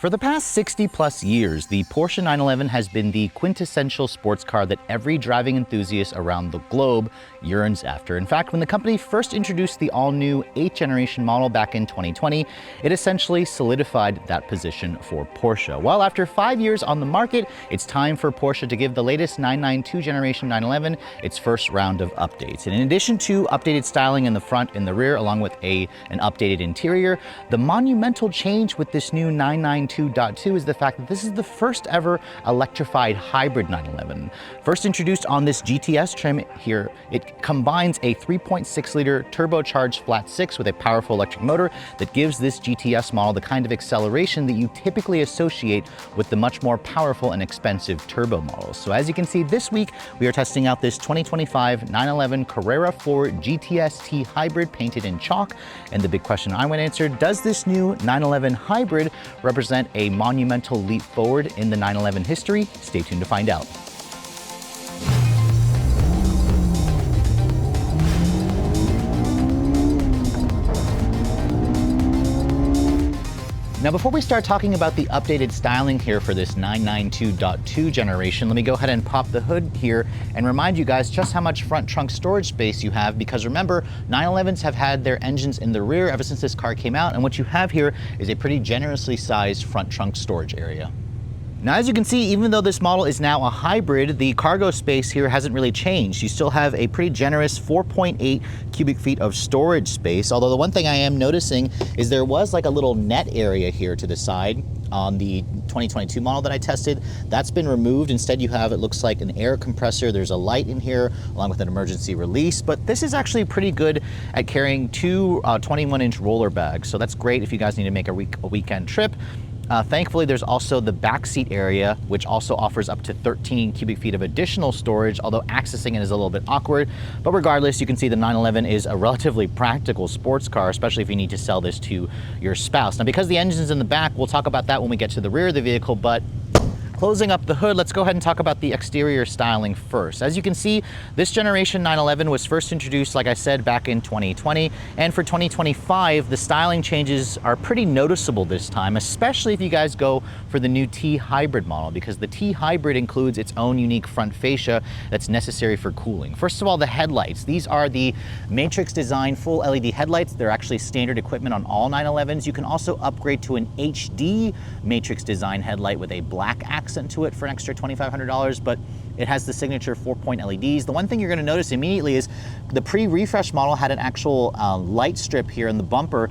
For the past 60 plus years, the Porsche 911 has been the quintessential sports car that every driving enthusiast around the globe yearns after. In fact, when the company first introduced the all-new 8th generation model back in 2020, it essentially solidified that position for Porsche. Well, after 5 years on the market, it's time for Porsche to give the latest 992 generation 911 its first round of updates. And in addition to updated styling in the front and the rear, along with an updated interior, the monumental change with this new 992.2 is the fact that this is the first ever electrified hybrid 911. First introduced on this GTS trim here, it combines a 3.6 liter turbocharged flat six with a powerful electric motor that gives this GTS model the kind of acceleration that you typically associate with the much more powerful and expensive turbo models. So as you can see, this week we are testing out this 2025 911 Carrera 4 GTS-T hybrid painted in chalk. And the big question I want to answer, does this new 911 hybrid represent a monumental leap forward in the 911 history? Stay tuned to find out. Now, before we start talking about the updated styling here for this 992.2 generation, let me go ahead and pop the hood here and remind you guys just how much front trunk storage space you have, because remember, 911s have had their engines in the rear ever since this car came out, and what you have here is a pretty generously sized front trunk storage area. Now, as you can see, even though this model is now a hybrid, the cargo space here hasn't really changed. You still have a pretty generous 4.8 cubic feet of storage space, although the one thing I am noticing is there was like a little net area here to the side on the 2022 model that I tested. That's been removed. Instead, you have, it looks like, an air compressor. There's a light in here along with an emergency release, but this is actually pretty good at carrying two 21-inch roller bags, so that's great if you guys need to make a weekend trip. Thankfully, there's also the back seat area, which also offers up to 13 cubic feet of additional storage, although accessing it is a little bit awkward. But regardless, you can see the 911 is a relatively practical sports car, especially if you need to sell this to your spouse. Now, because the engine's in the back, we'll talk about that when we get to the rear of the vehicle, but closing up the hood, let's go ahead and talk about the exterior styling first. As you can see, this generation 911 was first introduced, like I said, back in 2020. And for 2025, the styling changes are pretty noticeable this time, especially if you guys go for the new T hybrid model, because the T hybrid includes its own unique front fascia that's necessary for cooling. First of all, the headlights. These are the Matrix design full LED headlights. They're actually standard equipment on all 911s. You can also upgrade to an HD Matrix design headlight with a black accent to it for an extra $2,500, but it has the signature 4-point LEDs. The one thing you're going to notice immediately is the pre-refresh model had an actual light strip here in the bumper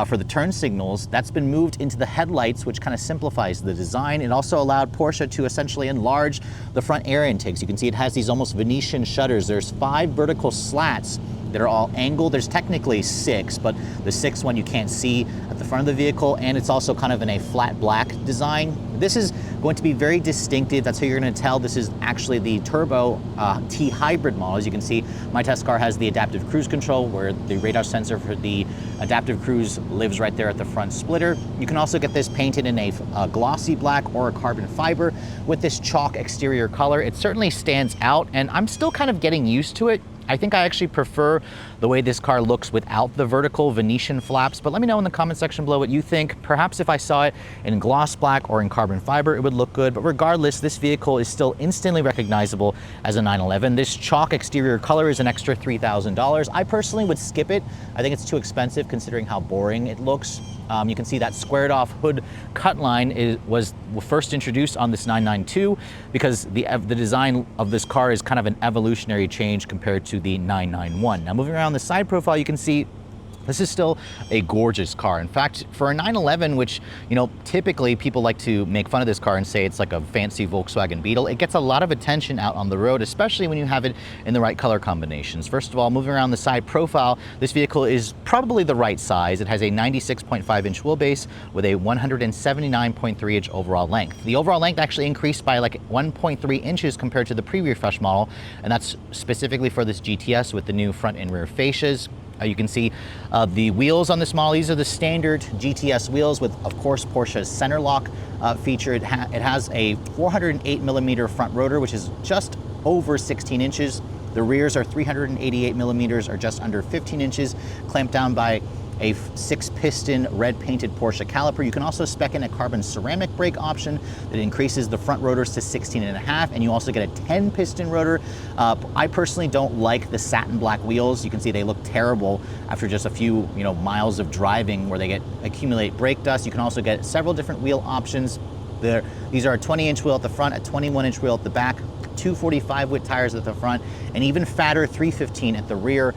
for the turn signals. That's been moved into the headlights, which kind of simplifies the design. It also allowed Porsche to essentially enlarge the front air intakes. You can see it has these almost Venetian shutters. There's 5 vertical slats that are all angled. There's technically 6, but the 6th one you can't see at the front of the vehicle, and it's also kind of in a flat black design. This is going to be very distinctive. That's how you're going to tell this is actually the turbo T hybrid model. As you can see, my test car has the adaptive cruise control, where the radar sensor for the adaptive cruise lives right there at the front splitter. You can also get this painted in a glossy black or a carbon fiber with this chalk exterior color. It certainly stands out, and I'm still kind of getting used to it. I think I actually prefer the way this car looks without the vertical Venetian flaps, but let me know in the comment section below what you think. Perhaps if I saw it in gloss black or in carbon fiber, it would look good, but regardless, this vehicle is still instantly recognizable as a 911. This chalk exterior color is an extra $3,000. I personally would skip it. I think it's too expensive considering how boring it looks. You can see that squared off hood cut line was first introduced on this 992 because the design of this car is kind of an evolutionary change compared to the 991. Now, moving around the side profile, you can see this is still a gorgeous car. In fact, for a 911, which, you know, typically people like to make fun of this car and say it's like a fancy Volkswagen Beetle, it gets a lot of attention out on the road, especially when you have it in the right color combinations. First of all, moving around the side profile, this vehicle is probably the right size. It has a 96.5-inch wheelbase with a 179.3-inch overall length. The overall length actually increased by like 1.3 inches compared to the pre-refresh model, and that's specifically for this GTS with the new front and rear fascias. You can see the wheels on this model. These are the standard GTS wheels with, of course, Porsche's center lock feature. It has a 408 millimeter front rotor, which is just over 16 inches. The rears are 388 millimeters, or just under 15 inches, clamped down by a 6-piston red painted Porsche caliper. You can also spec in a carbon ceramic brake option that increases the front rotors to 16.5, and you also get a 10-piston rotor. I personally don't like the satin black wheels. You can see they look terrible after just a few miles of driving where they accumulate brake dust. You can also get several different wheel options. These are a 20-inch wheel at the front, a 21-inch wheel at the back, 245 width tires at the front, and even fatter 315 at the rear.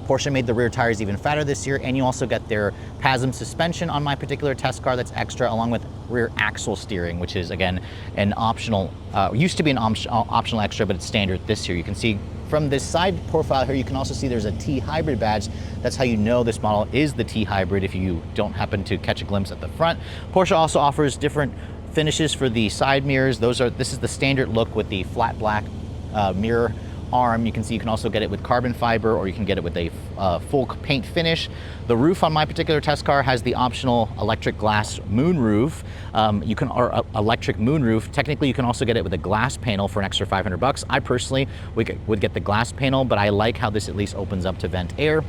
Porsche made the rear tires even fatter this year, and you also get their PASM suspension on my particular test car that's extra, along with rear axle steering, which is again an optional, used to be an optional extra, but it's standard this year. You can see from this side profile here, you can also see there's a T-Hybrid badge. That's how you know this model is the T-Hybrid if you don't happen to catch a glimpse at the front. Porsche also offers different finishes for the side mirrors. This is the standard look with the flat black mirror arm. You can see you can also get it with carbon fiber, or you can get it with a full paint finish. The roof on my particular test car has the optional electric glass moon roof. Or electric moon roof. Technically, you can also get it with a glass panel for an extra $500. I personally would get the glass panel, but I like how this at least opens up to vent air.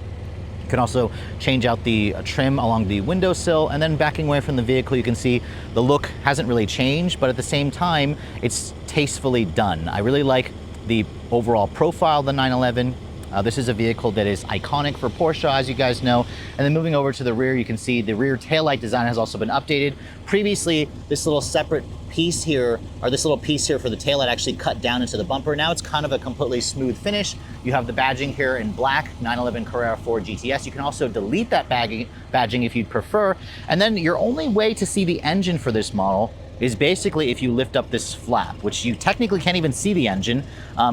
You can also change out the trim along the windowsill, and then backing away from the vehicle, you can see the look hasn't really changed, but at the same time, it's tastefully done. I really like the overall profile of the 911. This is a vehicle that is iconic for Porsche, as you guys know. And then moving over to the rear, you can see the rear taillight design has also been updated. Previously, this little separate piece here, or this little piece here for the taillight, actually cut down into the bumper. Now it's kind of a completely smooth finish. You have the badging here in black, 911 Carrera 4 GTS. You can also delete that badging if you'd prefer. And then your only way to see the engine for this model is basically if you lift up this flap, which you technically can't even see the engine.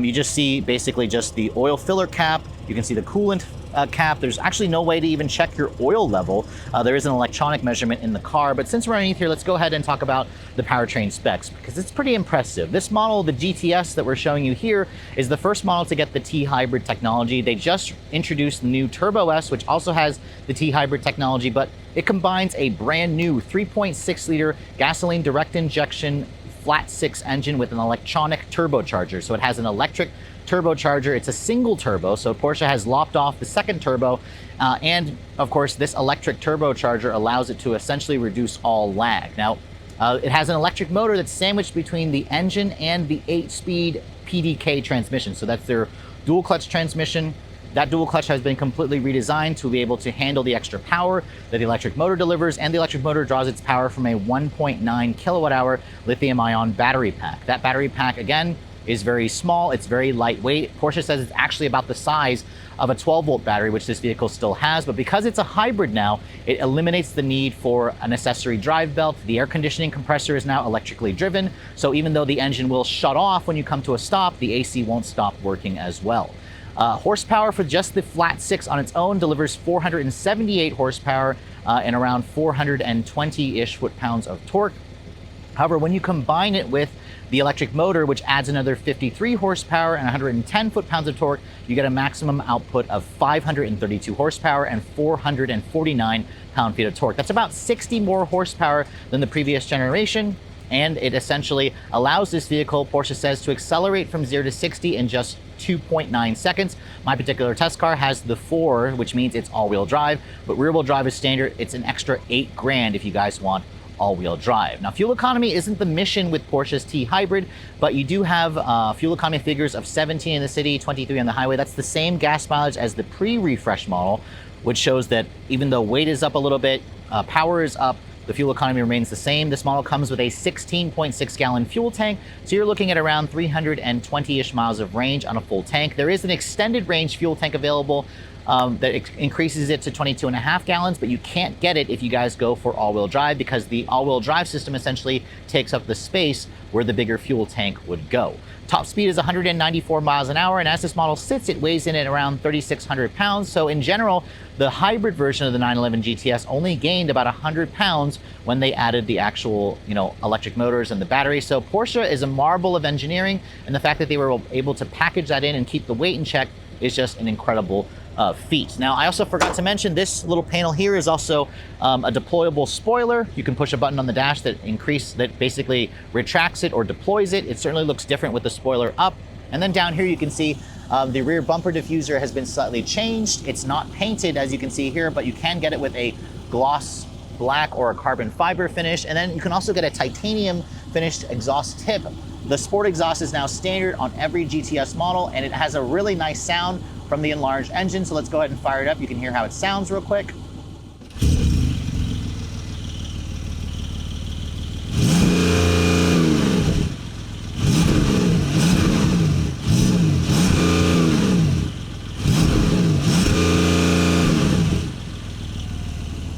You just see basically just the oil filler cap. You can see the coolant cap. There's actually no way to even check your oil level. There is an electronic measurement in the car, but since we're underneath here, let's go ahead and talk about the powertrain specs, because it's pretty impressive. This model, the GTS that we're showing you here, is the first model to get the T-Hybrid technology. They just introduced the new Turbo S, which also has the T-Hybrid technology, but it combines a brand new 3.6 liter gasoline direct injection flat 6 engine with an electronic turbocharger. So it has an electric turbocharger. It's a single turbo, so Porsche has lopped off the second turbo, and of course this electric turbocharger allows it to essentially reduce all lag. Now it has an electric motor that's sandwiched between the engine and the 8-speed PDK transmission. So that's their dual clutch transmission. That dual clutch has been completely redesigned to be able to handle the extra power that the electric motor delivers, and the electric motor draws its power from a 1.9 kilowatt-hour lithium-ion battery pack. That battery pack, again, is very small, it's very lightweight. Porsche says it's actually about the size of a 12-volt battery, which this vehicle still has, but because it's a hybrid now, it eliminates the need for an accessory drive belt. The air conditioning compressor is now electrically driven, so even though the engine will shut off when you come to a stop, the AC won't stop working as well. Horsepower for just the flat 6 on its own delivers 478 horsepower and around 420-ish foot-pounds of torque. However, when you combine it with the electric motor, which adds another 53 horsepower and 110 foot-pounds of torque, you get a maximum output of 532 horsepower and 449 pound-feet of torque. That's about 60 more horsepower than the previous generation, and it essentially allows this vehicle, Porsche says, to accelerate from 0 to 60 in just 2.9 seconds. My particular test car has the 4, which means it's all-wheel drive, but rear-wheel drive is standard. It's an extra $8,000 if you guys want all-wheel drive. Now, fuel economy isn't the mission with Porsche's T-Hybrid, but you do have fuel economy figures of 17 in the city, 23 on the highway. That's the same gas mileage as the pre-refresh model, which shows that even though weight is up a little bit, power is up, the fuel economy remains the same. This model comes with a 16.6 gallon fuel tank, so you're looking at around 320-ish miles of range on a full tank. There is an extended range fuel tank available that increases it to 22.5 gallons, but you can't get it if you guys go for all-wheel drive, because the all-wheel drive system essentially takes up the space where the bigger fuel tank would go. Top speed is 194 miles an hour, and as this model sits, it weighs in at around 3,600 pounds. So in general, the hybrid version of the 911 GTS only gained about 100 pounds when they added the actual, electric motors and the battery. So Porsche is a marvel of engineering, and the fact that they were able to package that in and keep the weight in check is just an incredible feet. Now, I also forgot to mention this little panel here is also a deployable spoiler. You can push a button on the dash that basically retracts it or deploys it. It certainly looks different with the spoiler up. And then down here you can see The rear bumper diffuser has been slightly changed. It's not painted, as you can see here, but you can get it with a gloss black or a carbon fiber finish. And then you can also get a titanium finished exhaust tip. The sport exhaust is now standard on every GTS model, and it has a really nice sound from the enlarged engine. So let's go ahead and fire it up. You can hear how it sounds real quick.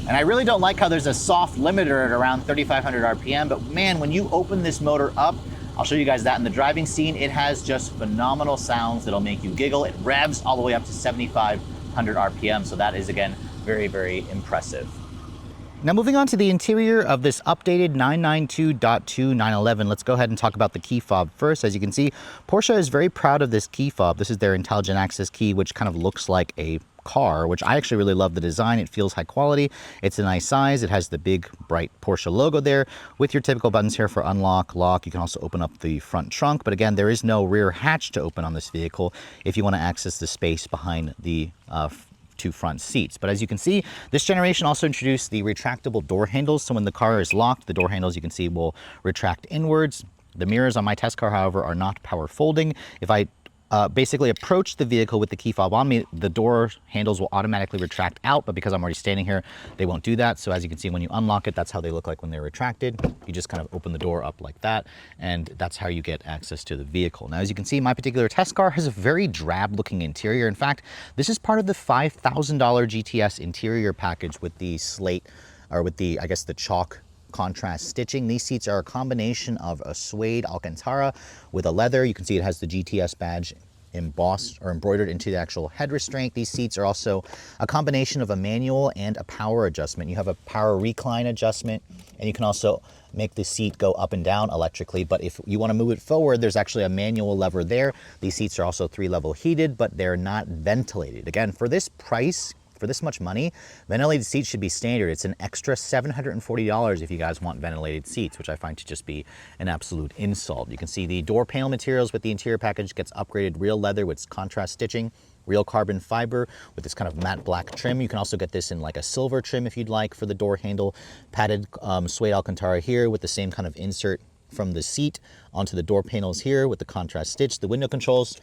And I really don't like how there's a soft limiter at around 3,500 RPM, but man, when you open this motor up, I'll show you guys that in the driving scene, it has just phenomenal sounds that'll make you giggle. It revs all the way up to 7,500 RPM, so that is, again, very, very impressive. Now moving on to the interior of this updated 992.2 911, let's go ahead and talk about the key fob first. As you can see, Porsche is very proud of this key fob. This is their intelligent access key, which kind of looks like a car, which I actually really love the design. It feels high quality. It's a nice size. It has the big bright Porsche logo there with your typical buttons here for unlock, lock. You can also open up the front trunk, but again, there is no rear hatch to open on this vehicle if you want to access the space behind the two front seats. But as you can see, this generation also introduced the retractable door handles. So when the car is locked, the door handles, you can see, will retract inwards. The mirrors on my test car, however, are not power folding. If I basically approach the vehicle with the key fob on me, the door handles will automatically retract out, but because I'm already standing here, they won't do that. So as you can see, when you unlock it, that's how they look like when they're retracted. You just kind of open the door up like that, and that's how you get access to the vehicle. Now, as you can see, my particular test car has a very drab looking interior. In fact, this is part of the $5,000 GTS interior package with the slate, or with the, I guess, the chalk contrast stitching. These seats are a combination of a suede Alcantara with a leather. You can see it has the GTS badge embossed or embroidered into the actual head restraint. These seats are also a combination of a manual and a power adjustment. You have a power recline adjustment, and you can also make the seat go up and down electrically. But if you want to move it forward, there's actually a manual lever there. These seats are also 3-level heated, but they're not ventilated. Again, for this price, for this much money, ventilated seats should be standard. It's an extra $740 if you guys want ventilated seats, which I find to just be an absolute insult. You can see the door panel materials with the interior package gets upgraded real leather with contrast stitching, real carbon fiber with this kind of matte black trim. You can also get this in like a silver trim if you'd like for the door handle, padded suede Alcantara here with the same kind of insert from the seat onto the door panels here with the contrast stitch. The window controls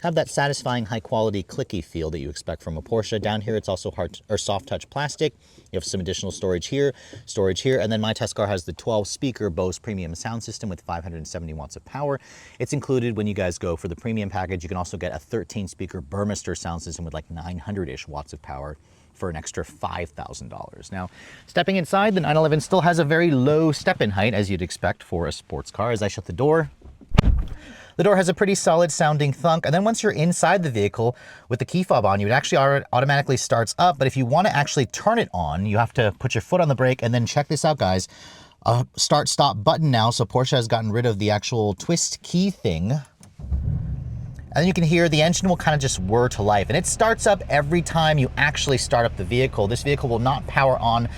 have that satisfying high quality clicky feel that you expect from a Porsche. Down here, it's also hard or soft touch plastic. You have some additional storage here, and then my test car has the 12 speaker Bose premium sound system with 570 watts of power. It's included when you guys go for the premium package. You can also get a 13 speaker Burmester sound system with like 900-ish watts of power for an extra $5,000. Now, stepping inside, the 911 still has a very low step-in height, as you'd expect for a sports car. As I shut the door has a pretty solid sounding thunk. And then once you're inside the vehicle with the key fob on, it actually automatically starts up. But if you want to actually turn it on, you have to put your foot on the brake, and then check this out, guys. Start stop button now. So Porsche has gotten rid of the actual twist key thing. And then you can hear the engine will kind of just whir to life. And it starts up every time you actually start up the vehicle. This vehicle will not power on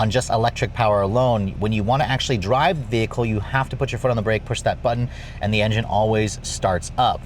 just electric power alone. When you want to actually drive the vehicle, you have to put your foot on the brake, push that button, and the engine always starts up.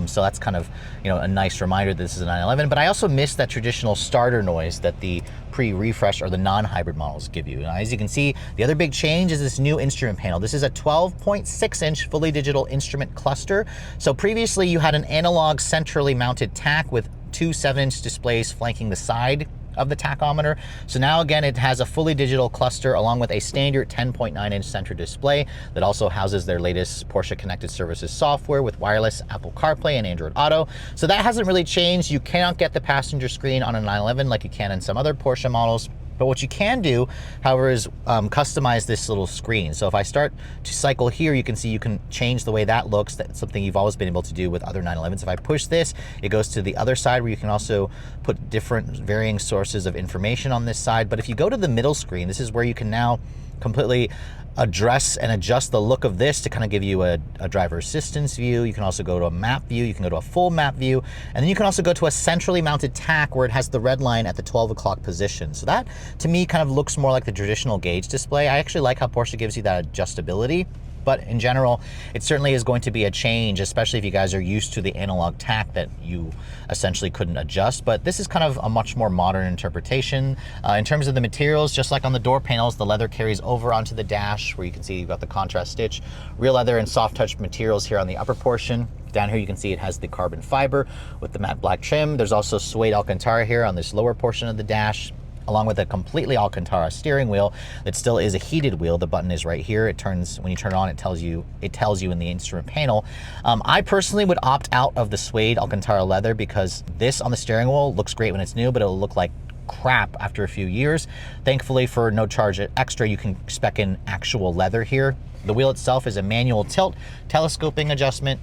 So that's kind of, a nice reminder that this is a 911. But I also miss that traditional starter noise that the pre-refresh or the non-hybrid models give you. Now, as you can see, the other big change is this new instrument panel. This is a 12.6-inch fully digital instrument cluster. So previously you had an analog centrally mounted tach with two 7-inch displays flanking the side of the tachometer. So now again, it has a fully digital cluster along with a standard 10.9-inch center display that also houses their latest Porsche Connected Services software with wireless Apple CarPlay and Android Auto. So that hasn't really changed. You cannot get the passenger screen on a 911 like you can in some other Porsche models. But what you can do, however, is customize this little screen. So if I start to cycle here, you can see you can change the way that looks. That's something you've always been able to do with other 911s. If I push this, it goes to the other side where you can also put different varying sources of information on this side. But if you go to the middle screen, this is where you can now completely address and adjust the look of this to kind of give you a driver assistance view. You can also go to a map view, you can go to a full map view, and then you can also go to a centrally mounted tach where it has the red line at the 12 o'clock position. So that, to me, kind of looks more like the traditional gauge display. I actually like how Porsche gives you that adjustability. But in general, it certainly is going to be a change, especially if you guys are used to the analog tack that you essentially couldn't adjust. But this is kind of a much more modern interpretation. In terms of the materials, just like on the door panels, the leather carries over onto the dash, where you can see you've got the contrast stitch, real leather and soft touch materials here on the upper portion. Down here you can see it has the carbon fiber with the matte black trim. There's also suede Alcantara here on this lower portion of the dash, along with a completely Alcantara steering wheel that still is a heated wheel. The button is right here. It turns, when you turn it on, it tells you in the instrument panel. I personally would opt out of the suede Alcantara leather because this on the steering wheel looks great when it's new, but it'll look like crap after a few years. Thankfully, for no charge extra, you can spec in actual leather here. The wheel itself is a manual tilt telescoping adjustment,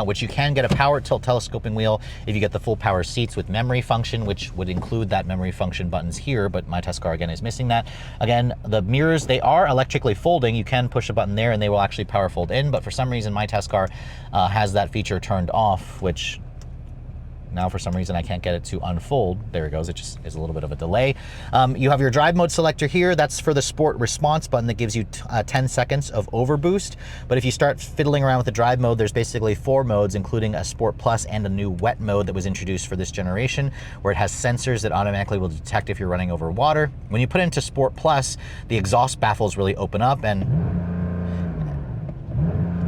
which you can get a power tilt telescoping wheel if you get the full power seats with memory function, which would include that memory function buttons here, but my test car again is missing that. Again, the mirrors, they are electrically folding. You can push a button there and they will actually power fold in, but for some reason my test car has that feature turned off, which now for some reason I can't get it to unfold. There it goes, it just is a little bit of a delay. You have your drive mode selector here. That's for the sport response button that gives you 10 seconds of overboost. But if you start fiddling around with the drive mode, there's basically 4 modes, including a Sport Plus and a new wet mode that was introduced for this generation, where it has sensors that automatically will detect if you're running over water. When you put it into Sport Plus, the exhaust baffles really open up, and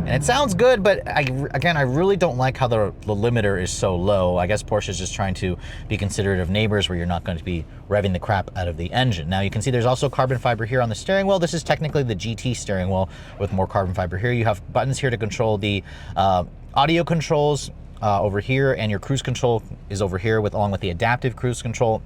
it sounds good, but again, I really don't like how the limiter is so low. I guess Porsche is just trying to be considerate of neighbors where you're not going to be revving the crap out of the engine. Now you can see there's also carbon fiber here on the steering wheel. This is technically the GT steering wheel with more carbon fiber here. You have buttons here to control the audio controls over here, and your cruise control is over here along with the adaptive cruise control.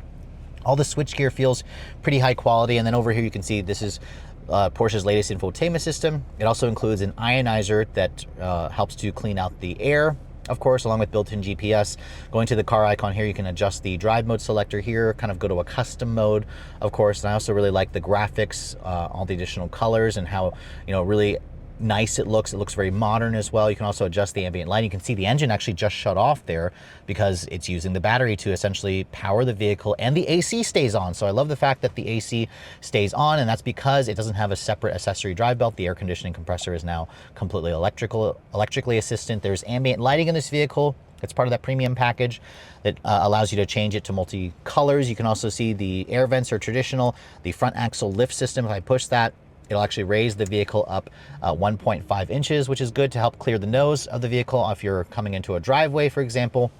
All the switchgear feels pretty high quality, and then over here you can see this is Porsche's latest infotainment system. It also includes an ionizer that helps to clean out the air, of course, along with built-in GPS. Going to the car icon here, you can adjust the drive mode selector here, kind of go to a custom mode, of course. And I also really like the graphics, all the additional colors, and how, you know, really nice it looks. It looks very modern as well. You can also adjust the ambient lighting. You can see the engine actually just shut off there because it's using the battery to essentially power the vehicle, and the AC stays on. So I love the fact that the AC stays on, and that's because it doesn't have a separate accessory drive belt. The air conditioning compressor is now completely electrically assistant. There's ambient lighting in this vehicle. It's part of that premium package that allows you to change it to multi-colors. You can also see the air vents are traditional. The front axle lift system, if I push that, it'll actually raise the vehicle up 1.5 inches, which is good to help clear the nose of the vehicle if you're coming into a driveway, for example.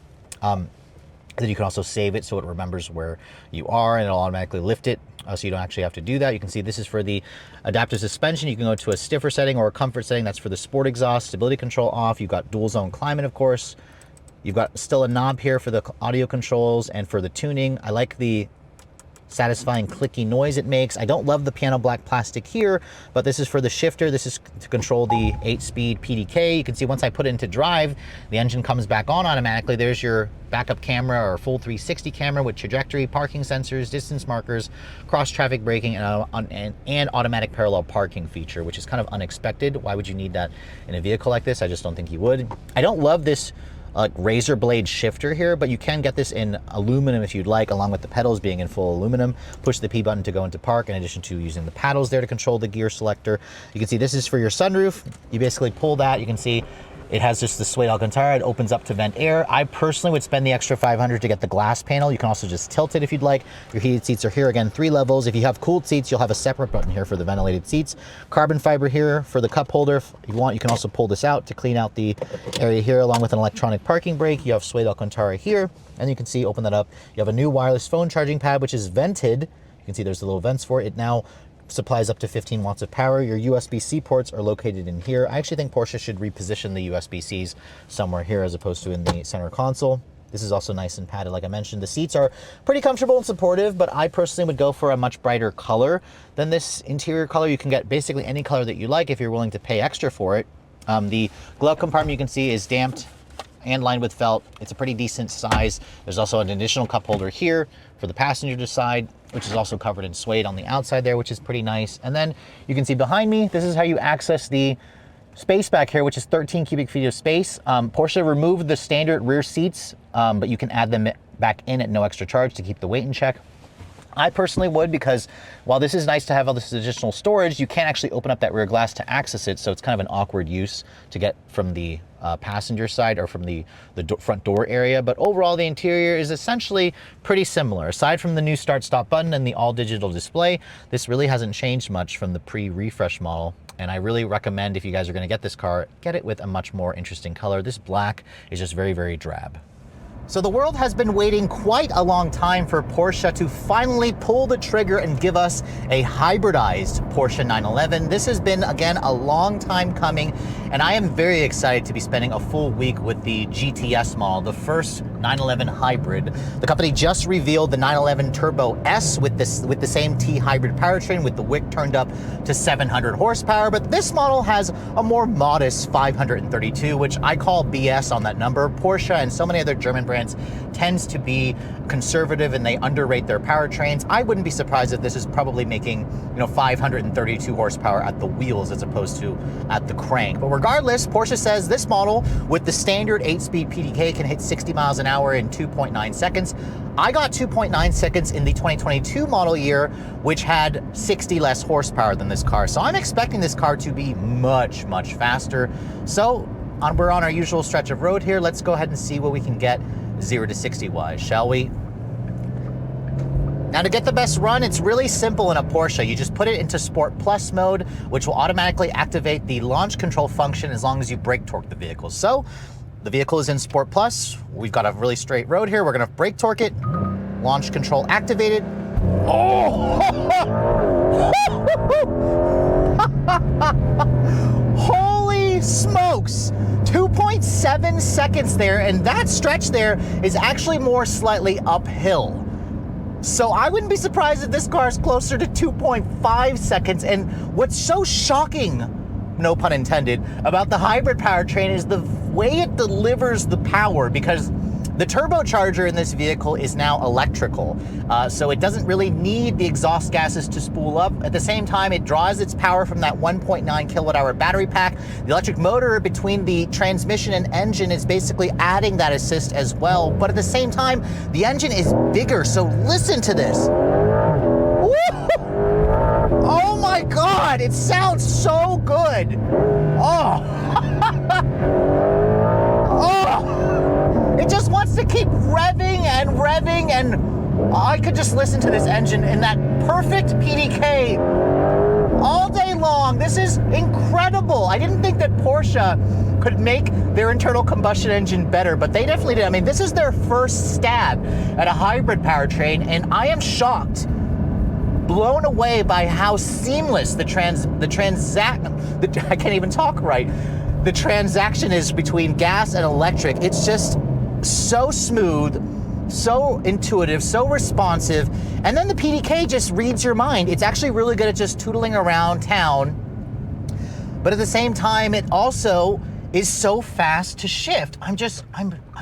Then you can also save it so it remembers where you are, and it'll automatically lift it, so you don't actually have to do that. You can see this is for the adaptive suspension. You can go to a stiffer setting or a comfort setting. That's for the sport exhaust. Stability control off. You've got dual zone climate, of course. You've got still a knob here for the audio controls and for the tuning. I like the satisfying clicky noise it makes. I don't love the piano black plastic here, but this is for the shifter. This is to control the 8-speed PDK. You can see once I put it into drive, the engine comes back on automatically. There's your backup camera or full 360 camera with trajectory, parking sensors, distance markers, cross traffic braking, and automatic parallel parking feature, which is kind of unexpected. Why would you need that in a vehicle like this? I just don't think you would. I don't love this razor blade shifter here, but you can get this in aluminum if you'd like, along with the pedals being in full aluminum. Push the P button to go into park, in addition to using the paddles there to control the gear selector. You can see this is for your sunroof. You basically pull that, you can see it has just the suede Alcantara. It opens up to vent air. I personally would spend the extra $500 to get the glass panel. You can also just tilt it if you'd like. Your heated seats are here. Again, 3 levels. If you have cooled seats, you'll have a separate button here for the ventilated seats. Carbon fiber here for the cup holder. If you want, you can also pull this out to clean out the area here, along with an electronic parking brake. You have suede Alcantara here, and you can see, open that up. You have a new wireless phone charging pad, which is vented. You can see there's the little vents for it. It now supplies up to 15 watts of power. Your USB-C ports are located in here. I actually think Porsche should reposition the USB-Cs somewhere here as opposed to in the center console. This is also nice and padded, like I mentioned. The seats are pretty comfortable and supportive, but I personally would go for a much brighter color than this interior color. You can get basically any color that you like if you're willing to pay extra for it. The glove compartment, you can see, is damped and lined with felt. It's a pretty decent size. There's also an additional cup holder here for the passenger side, which is also covered in suede on the outside there, which is pretty nice. And then you can see behind me, this is how you access the space back here, which is 13 cubic feet of space. Porsche removed the standard rear seats, but you can add them back in at no extra charge to keep the weight in check. I personally would, because while this is nice to have all this additional storage, you can't actually open up that rear glass to access it, so it's kind of an awkward use to get from the passenger side or from the front door area. But overall, the interior is essentially pretty similar. Aside from the new start-stop button and the all-digital display, this really hasn't changed much from the pre-refresh model. And I really recommend, if you guys are going to get this car, get it with a much more interesting color. This black is just very, very drab. So the world has been waiting quite a long time for Porsche to finally pull the trigger and give us a hybridized Porsche 911. This has been, again, a long time coming, and I am very excited to be spending a full week with the GTS model, the first 911 hybrid. The company just revealed the 911 Turbo S with the same T hybrid powertrain, with the wick turned up to 700 horsepower, but this model has a more modest 532, which I call BS on that number. Porsche and so many other German brands tends to be conservative and they underrate their powertrains. I wouldn't be surprised if this is probably making, 532 horsepower at the wheels as opposed to at the crank. But regardless, Porsche says this model with the standard 8-speed PDK can hit 60 miles an hour in 2.9 seconds. I got 2.9 seconds in the 2022 model year, which had 60 less horsepower than this car. So I'm expecting this car to be much, much faster. So we're on our usual stretch of road here. Let's go ahead and see what we can get 0 to 60 wise, shall we? Now, to get the best run, it's really simple in a Porsche. You just put it into Sport Plus mode, which will automatically activate the launch control function as long as you brake torque the vehicle. So the vehicle is in Sport Plus. We've got a really straight road here. We're gonna brake torque it, launch control activated. Oh! Holy smokes! 2.7 seconds there, and that stretch there is actually more slightly uphill. So I wouldn't be surprised if this car is closer to 2.5 seconds. And what's so shocking, no pun intended, about the hybrid powertrain is the way it delivers the power, because the turbocharger in this vehicle is now electrical, so it doesn't really need the exhaust gases to spool up. At the same time, it draws its power from that 1.9 kilowatt hour battery pack. The electric motor between the transmission and engine is basically adding that assist as well, but at the same time, the engine is bigger, so listen to this. Woo! Oh my God, it sounds so good. Oh. Oh. It just wants to keep revving and revving, and I could just listen to this engine in that perfect PDK all day long. This is incredible. I didn't think that Porsche could make their internal combustion engine better, but they definitely did. I mean, this is their first stab at a hybrid powertrain, and I am shocked, blown away by how seamless I can't even talk right. The transaction is between gas and electric. It's just so smooth, so intuitive, so responsive. And then the PDK just reads your mind. It's actually really good at just tootling around town. But at the same time, it also is so fast to shift. I'm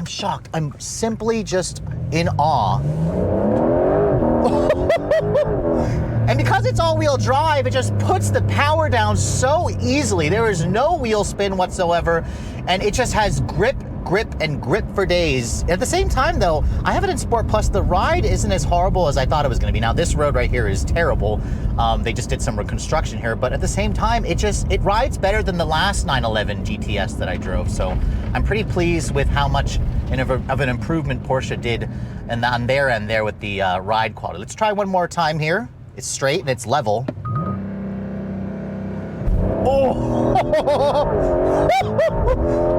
shocked. I'm simply just in awe. And because it's all-wheel drive, it just puts the power down so easily. There is no wheel spin whatsoever, and it just has grip, and grip for days. At the same time, though, I have it in Sport Plus. The ride isn't as horrible as I thought it was going to be. Now, this road right here is terrible. They just did some reconstruction here, but at the same time, it rides better than the last 911 GTS that I drove. So I'm pretty pleased with how much of an improvement Porsche did and on their end there with the ride quality. Let's try one more time here. It's straight and it's level. Oh!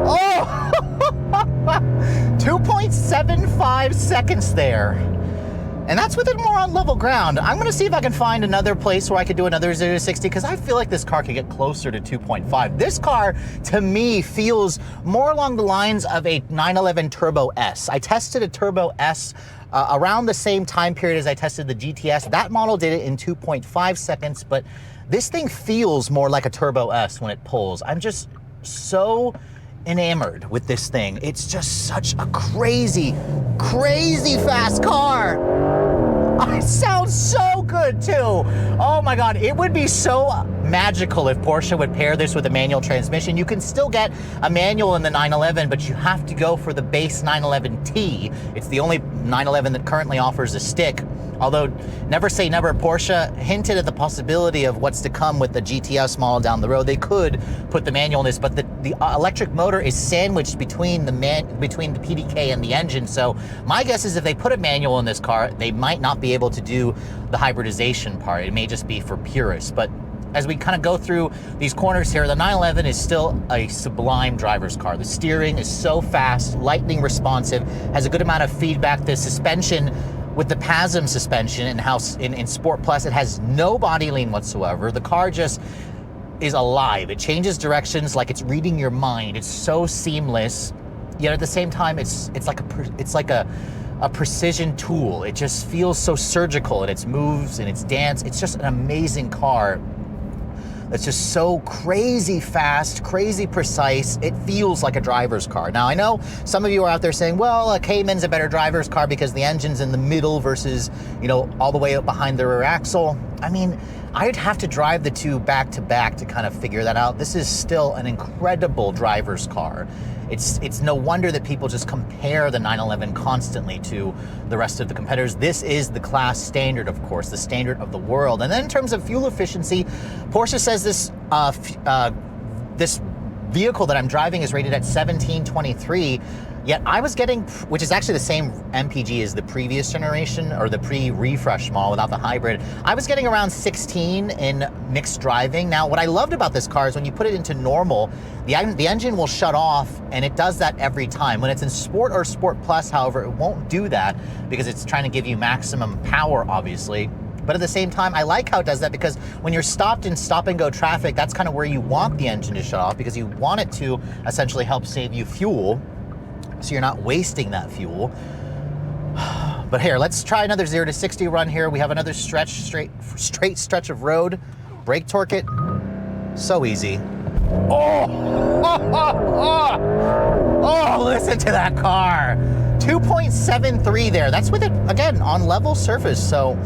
Oh! 2.75 seconds there. And that's with it more on level ground. I'm gonna see if I can find another place where I could do another 0 to 60, because I feel like this car could get closer to 2.5. This car, to me, feels more along the lines of a 911 Turbo S. I tested a Turbo S around the same time period as I tested the GTS. That model did it in 2.5 seconds, but this thing feels more like a Turbo S when it pulls. I'm just so enamored with this thing. It's just such a crazy, crazy fast car. It sounds so good too. Oh my God, it would be so magical if Porsche would pair this with a manual transmission. You can still get a manual in the 911, but you have to go for the base 911T. It's the only 911 that currently offers a stick Although, never say never, Porsche hinted at the possibility of what's to come with the GTS model down the road. They could put the manual in this, but the electric motor is sandwiched between the PDK and the engine. So my guess is if they put a manual in this car, they might not be able to do the hybridization part. It may just be for purists. But as we kind of go through these corners here, the 911 is still a sublime driver's car. The steering is so fast, lightning responsive, has a good amount of feedback. The suspension, with the PASM suspension in Sport Plus, it has no body lean whatsoever. The car just is alive. It changes directions like it's reading your mind. It's so seamless, yet at the same time, it's like a precision tool. It just feels so surgical in its moves and its dance. It's just an amazing car. It's just so crazy fast, crazy precise. It feels like a driver's car. Now, I know some of you are out there saying, well, a Cayman's a better driver's car because the engine's in the middle versus, you know, all the way up behind the rear axle. I mean, I'd have to drive the two back to back to kind of figure that out. This is still an incredible driver's car. It's no wonder that people just compare the 911 constantly to the rest of the competitors. This is the class standard, of course, the standard of the world. And then in terms of fuel efficiency, Porsche says this this vehicle that I'm driving is rated at 1723. Yet I was getting, which is actually the same MPG as the previous generation or the pre-refresh model without the hybrid, I was getting around 16 in mixed driving. Now, what I loved about this car is when you put it into normal, the engine will shut off, and it does that every time. When it's in Sport or Sport Plus, however, it won't do that because it's trying to give you maximum power, obviously. But at the same time, I like how it does that because when you're stopped in stop-and-go traffic, that's kind of where you want the engine to shut off because you want it to essentially help save you fuel, so you're not wasting that fuel. But here, let's try another 0 to 60 run here. We have another straight stretch of road. Brake torque it. So easy. Oh, listen to that car. 2.73 there. That's with it, again, on level surface. So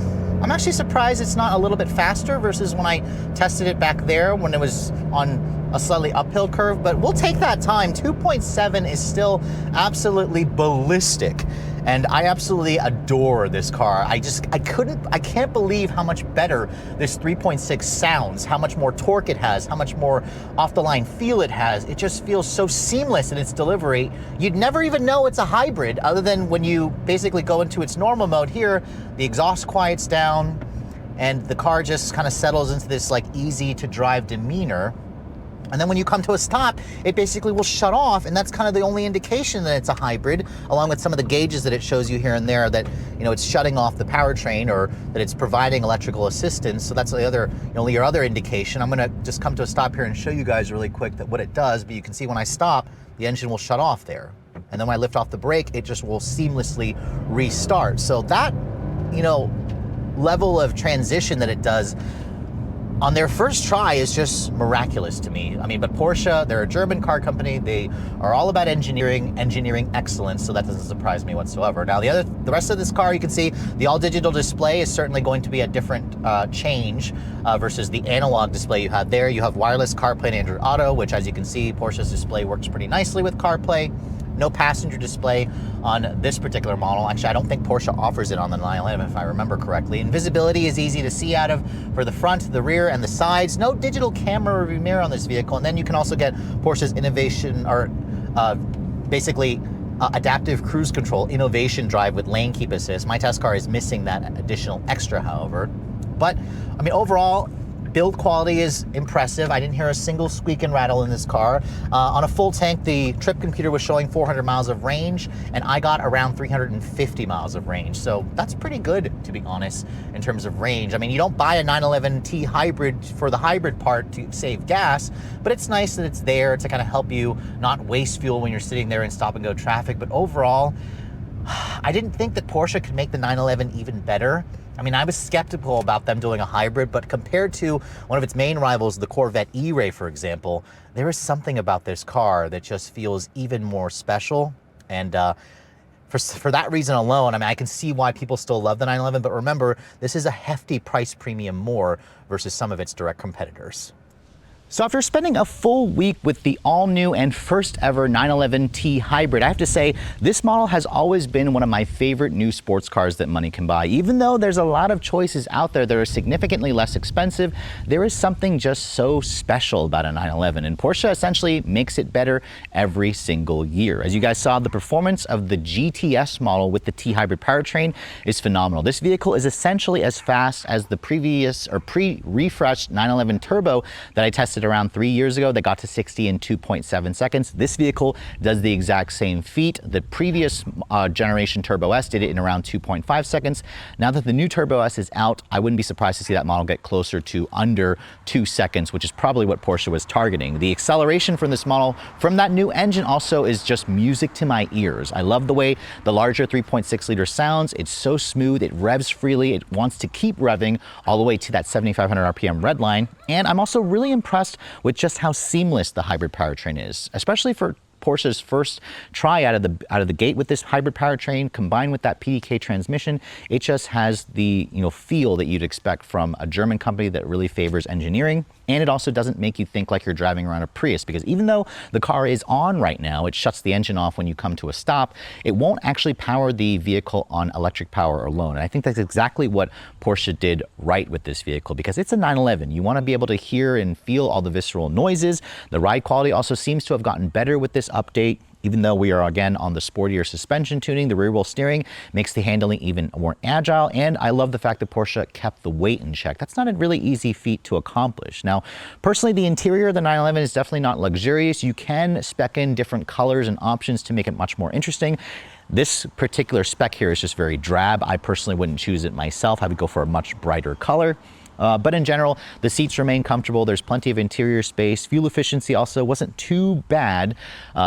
I'm actually surprised it's not a little bit faster versus when I tested it back there when it was on a slightly uphill curve, but we'll take that time. 2.7 is still absolutely ballistic, and I absolutely adore this car. I can't believe how much better this 3.6 sounds, how much more torque it has, how much more off-the-line feel it has. It just feels so seamless in its delivery. You'd never even know it's a hybrid other than when you basically go into its normal mode here, the exhaust quiets down, and the car just kind of settles into this like easy to drive demeanor. And then when you come to a stop, it basically will shut off, and that's kind of the only indication that it's a hybrid, along with some of the gauges that it shows you here and there that, you know, it's shutting off the powertrain or that it's providing electrical assistance. So that's the other, your other indication. I'm gonna just come to a stop here and show you guys really quick that what it does, but you can see when I stop, the engine will shut off there. And then when I lift off the brake, it just will seamlessly restart. So that, level of transition that it does on their first try is just miraculous to me. I mean, but Porsche, they're a German car company. They are all about engineering excellence, so that doesn't surprise me whatsoever. Now, the rest of this car, you can see the all-digital display is certainly going to be a different change versus the analog display you had there. You have wireless CarPlay and Android Auto, which, as you can see, Porsche's display works pretty nicely with CarPlay. No passenger display on this particular model. Actually, I don't think Porsche offers it on the 911, if I remember correctly. And visibility is easy to see out of for the front, the rear, and the sides. No digital camera or mirror on this vehicle. And then you can also get Porsche's innovation, or adaptive cruise control innovation drive with lane keep assist. My test car is missing that additional extra, however. But, I mean, overall, build quality is impressive. I didn't hear a single squeak and rattle in this car. On a full tank, the trip computer was showing 400 miles of range, and I got around 350 miles of range. So that's pretty good, to be honest, in terms of range. I mean, you don't buy a 911T hybrid for the hybrid part to save gas, but it's nice that it's there to kind of help you not waste fuel when you're sitting there in stop-and-go traffic. But overall, I didn't think that Porsche could make the 911 even better. I mean, I was skeptical about them doing a hybrid, but compared to one of its main rivals, the Corvette E-Ray, for example, there is something about this car that just feels even more special. And for that reason alone, I mean, I can see why people still love the 911, but remember, this is a hefty price premium more versus some of its direct competitors. So after spending a full week with the all-new and first ever 911T Hybrid, I have to say this model has always been one of my favorite new sports cars that money can buy. Even though there's a lot of choices out there that are significantly less expensive, there is something just so special about a 911, and Porsche essentially makes it better every single year. As you guys saw, the performance of the GTS model with the T Hybrid powertrain is phenomenal. This vehicle is essentially as fast as the previous or pre-refreshed 911 Turbo that I tested around 3 years ago that got to 60 in 2.7 seconds. This vehicle does the exact same feat. The previous generation Turbo S did it in around 2.5 seconds. Now that the new Turbo S is out, I wouldn't be surprised to see that model get closer to under 2 seconds, which is probably what Porsche was targeting. The acceleration from this model, from that new engine also is just music to my ears. I love the way the larger 3.6 liter sounds. It's so smooth, it revs freely, it wants to keep revving all the way to that 7,500 RPM Redline. And I'm also really impressed with just how seamless the hybrid powertrain is, especially for Porsche's first try out of the gate with this hybrid powertrain combined with that PDK transmission. It just has the feel that you'd expect from a German company that really favors engineering. And it also doesn't make you think like you're driving around a Prius, because even though the car is on right now, it shuts the engine off when you come to a stop, it won't actually power the vehicle on electric power alone. And I think that's exactly what Porsche did right with this vehicle, because it's a 911. You want to be able to hear and feel all the visceral noises. The ride quality also seems to have gotten better with this update. Even though we are again on the sportier suspension tuning, the rear wheel steering makes the handling even more agile. And I love the fact that Porsche kept the weight in check. That's not a really easy feat to accomplish. Now, personally, the interior of the 911 is definitely not luxurious. You can spec in different colors and options to make it much more interesting. This particular spec here is just very drab. I personally wouldn't choose it myself. I would go for a much brighter color. But in general, the seats remain comfortable. There's plenty of interior space. Fuel efficiency also wasn't too bad,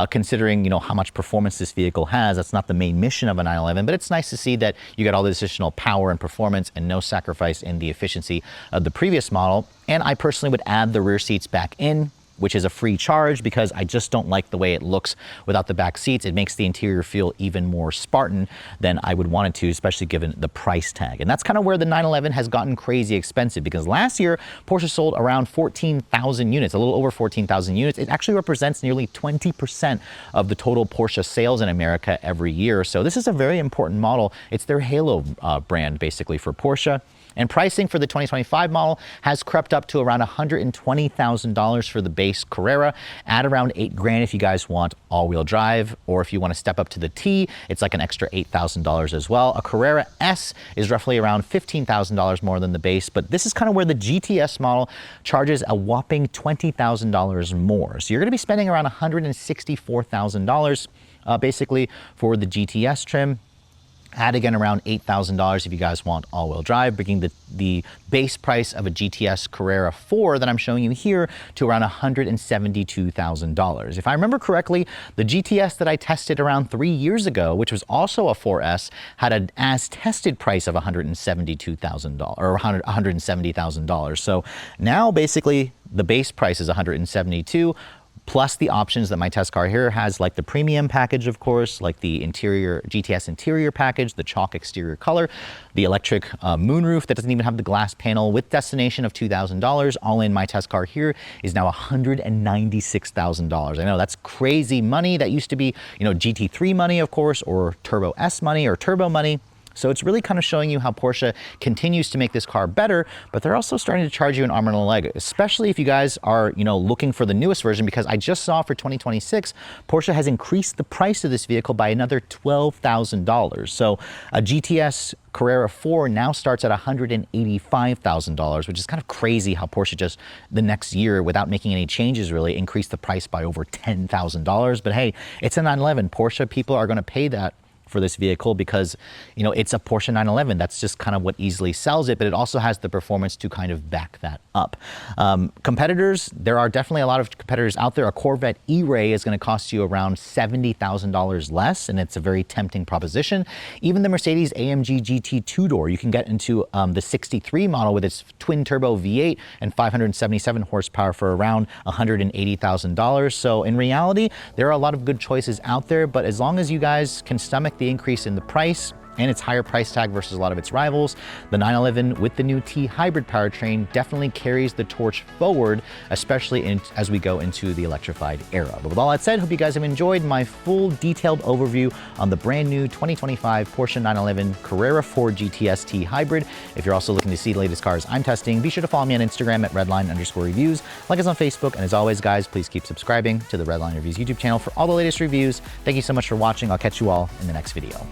considering how much performance this vehicle has. That's not the main mission of a 911, but it's nice to see that you got all this additional power and performance and no sacrifice in the efficiency of the previous model. And I personally would add the rear seats back in, which is a free charge, because I just don't like the way it looks without the back seats. It makes the interior feel even more Spartan than I would want it to, especially given the price tag. And that's kind of where the 911 has gotten crazy expensive, because last year Porsche sold around 14,000 units, a little over 14,000 units. It actually represents nearly 20% of the total Porsche sales in America every year. So this is a very important model. It's their halo brand basically for Porsche. And pricing for the 2025 model has crept up to around $120,000 for the base Carrera, at around $8,000 if you guys want all-wheel drive, or if you want to step up to the T, it's like an extra $8,000 as well. A Carrera S is roughly around $15,000 more than the base, but this is kind of where the GTS model charges a whopping $20,000 more. So you're going to be spending around $164,000 basically for the GTS trim. Add again around $8,000 if you guys want all-wheel drive, bringing the base price of a GTS Carrera 4 that I'm showing you here to around $172,000. If I remember correctly, the GTS that I tested around 3 years ago, which was also a 4S, had an as-tested price of $172,000 or $170,000. So now basically the base price is $172,000. Plus the options that my test car here has, like the premium package, of course, like the interior GTS interior package, the chalk exterior color, the electric moonroof that doesn't even have the glass panel, with destination of $2,000. All in, my test car here is now $196,000. I know that's crazy money. That used to be, GT3 money, of course, or Turbo S money or Turbo money. So it's really kind of showing you how Porsche continues to make this car better, but they're also starting to charge you an arm and a leg, especially if you guys are, looking for the newest version, because I just saw for 2026, Porsche has increased the price of this vehicle by another $12,000. So a GTS Carrera 4 now starts at $185,000, which is kind of crazy how Porsche just the next year, without making any changes really, increased the price by over $10,000. But hey, it's a 911. Porsche people are going to pay that for this vehicle because, it's a Porsche 911. That's just kind of what easily sells it, but it also has the performance to kind of back that up. Competitors, there are definitely a lot of competitors out there. A Corvette E-Ray is going to cost you around $70,000 less, and it's a very tempting proposition. Even the Mercedes AMG GT two-door, you can get into the 63 model with its twin-turbo V8 and 577 horsepower for around $180,000. So in reality, there are a lot of good choices out there, but as long as you guys can stomach the increase in the price, and its higher price tag versus a lot of its rivals, the 911 with the new T hybrid powertrain definitely carries the torch forward, especially as we go into the electrified era. But with all that said, hope you guys have enjoyed my full detailed overview on the brand new 2025 Porsche 911 Carrera 4 GTS T hybrid. If you're also looking to see the latest cars I'm testing, be sure to follow me on Instagram at redline_reviews, like us on Facebook, and as always guys, please keep subscribing to the Redline Reviews YouTube channel for all the latest reviews. Thank you so much for watching. I'll catch you all in the next video.